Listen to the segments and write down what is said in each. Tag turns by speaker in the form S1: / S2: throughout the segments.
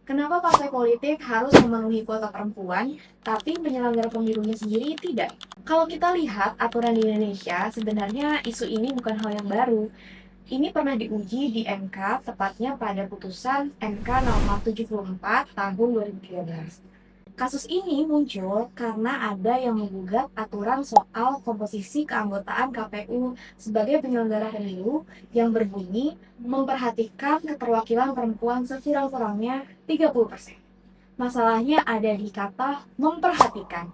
S1: Kenapa partai politik harus memenuhi kuota perempuan, tapi penyelenggara pemilunya sendiri tidak? Kalau kita lihat aturan di Indonesia, sebenarnya isu ini bukan hal yang baru. Ini pernah diuji di MK, tepatnya pada putusan MK nomor 74 tahun 2013. Kasus ini muncul karena ada yang menggugat aturan soal komposisi keanggotaan KPU sebagai penyelenggara pemilu yang berbunyi memperhatikan keterwakilan perempuan sekurang-kurangnya 30%. Masalahnya ada di kata memperhatikan.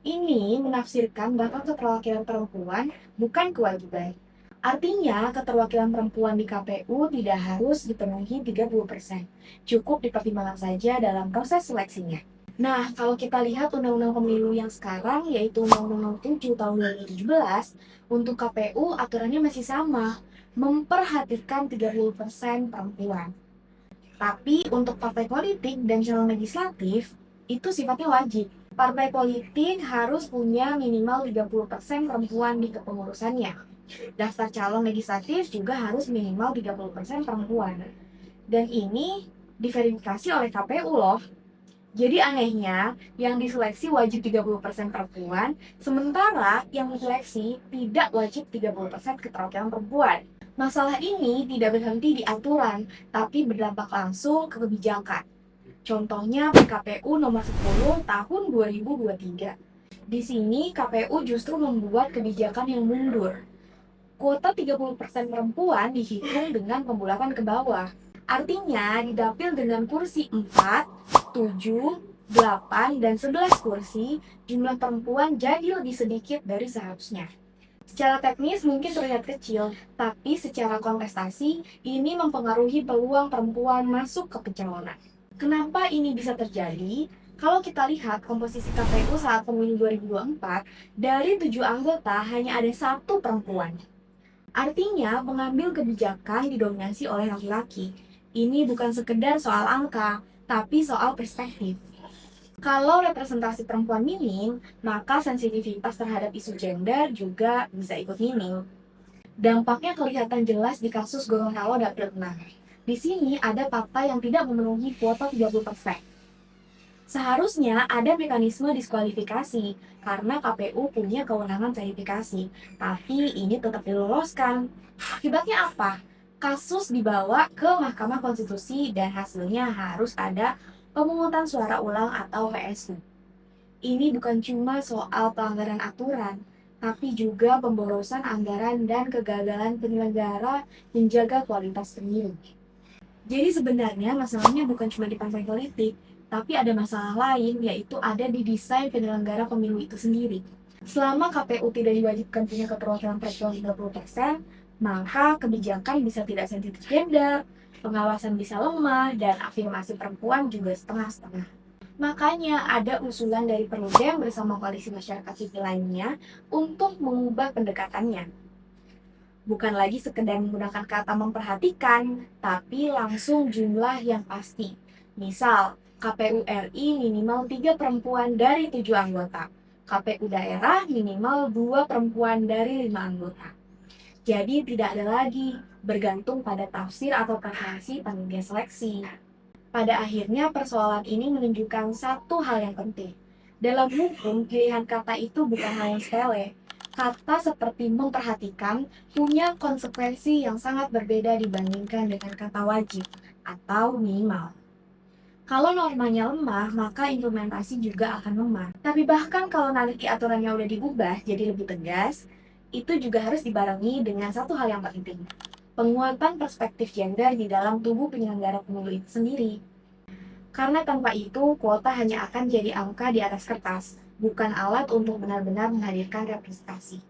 S1: Ini menafsirkan bahwa keterwakilan perempuan bukan kewajiban. Artinya, keterwakilan perempuan di KPU tidak harus dipenuhi 30%. Cukup dipertimbangkan saja dalam proses seleksinya. Nah, kalau kita lihat Undang-Undang Pemilu yang sekarang, yaitu Undang-Undang 7 tahun 2017, untuk KPU aturannya masih sama, memperhatikan 30% perempuan. Tapi untuk partai politik dan calon legislatif, itu sifatnya wajib. Partai politik harus punya minimal 30% perempuan di kepengurusannya. Daftar calon legislatif juga harus minimal 30% perempuan. Dan ini diverifikasi oleh KPU loh. Jadi anehnya, yang diseleksi wajib 30% perempuan, sementara yang diseleksi tidak wajib 30% keterwakilan perempuan. Masalah ini tidak berhenti di aturan, tapi berdampak langsung ke kebijakan. Contohnya PKPU nomor 10 tahun 2023. Di sini KPU justru membuat kebijakan yang mundur. Kuota 30% perempuan dihitung dengan pembulatan ke bawah. Artinya, di dapil dengan kursi 4, 7, 8, dan 11 kursi, jumlah perempuan jadi lebih sedikit dari seharusnya. Secara teknis mungkin terlihat kecil, tapi secara kontestasi, ini mempengaruhi peluang perempuan masuk ke pencalonan. Kenapa ini bisa terjadi? Kalau kita lihat komposisi KPU saat pemilu 2024, dari 7 anggota hanya ada 1 perempuan. Artinya, pengambil kebijakan didominasi oleh laki-laki. Ini bukan sekedar soal angka, tapi soal perspektif. Kalau representasi perempuan minim, maka sensitivitas terhadap isu gender juga bisa ikut minim. Dampaknya kelihatan jelas di kasus Gorontalo Dapil 6. Di sini ada partai yang tidak memenuhi kuota 30%. Seharusnya ada mekanisme diskualifikasi karena KPU punya kewenangan verifikasi, tapi ini tetap diloloskan. Akibatnya apa? Kasus dibawa ke Mahkamah Konstitusi dan hasilnya harus ada pemungutan suara ulang atau PSU. Ini bukan cuma soal pelanggaran aturan, tapi juga pemborosan anggaran dan kegagalan penyelenggara menjaga kualitas pemilu. Jadi sebenarnya masalahnya bukan cuma di partai politik, tapi ada masalah lain, yaitu ada di desain penyelenggara pemilu itu sendiri. Selama KPU tidak diwajibkan punya keterwakilan perempuan 30%, maka kebijakan bisa tidak sensitif gender, pengawasan bisa lemah, dan afirmasi perempuan juga setengah-setengah. Makanya ada usulan dari Perludem bersama koalisi masyarakat sipil lainnya untuk mengubah pendekatannya. Bukan lagi sekedar menggunakan kata memperhatikan, tapi langsung jumlah yang pasti. Misal, KPU RI minimal 3 perempuan dari 7 anggota. KPU daerah minimal 2 perempuan dari 5 anggota. Jadi tidak ada lagi bergantung pada tafsir atau preferensi panitia seleksi. Pada akhirnya persoalan ini menunjukkan satu hal yang penting. Dalam hukum, pilihan kata itu bukan hal yang sepele. Kata seperti memperhatikan punya konsekuensi yang sangat berbeda dibandingkan dengan kata wajib atau minimal. Kalau normanya lemah, maka implementasi juga akan lemah. Tapi bahkan kalau nanti aturannya udah diubah jadi lebih tegas, itu juga harus dibarengi dengan satu hal yang penting. Penguatan perspektif gender di dalam tubuh penyelenggara pemilu itu sendiri. Karena tanpa itu, kuota hanya akan jadi angka di atas kertas, bukan alat untuk benar-benar menghadirkan representasi.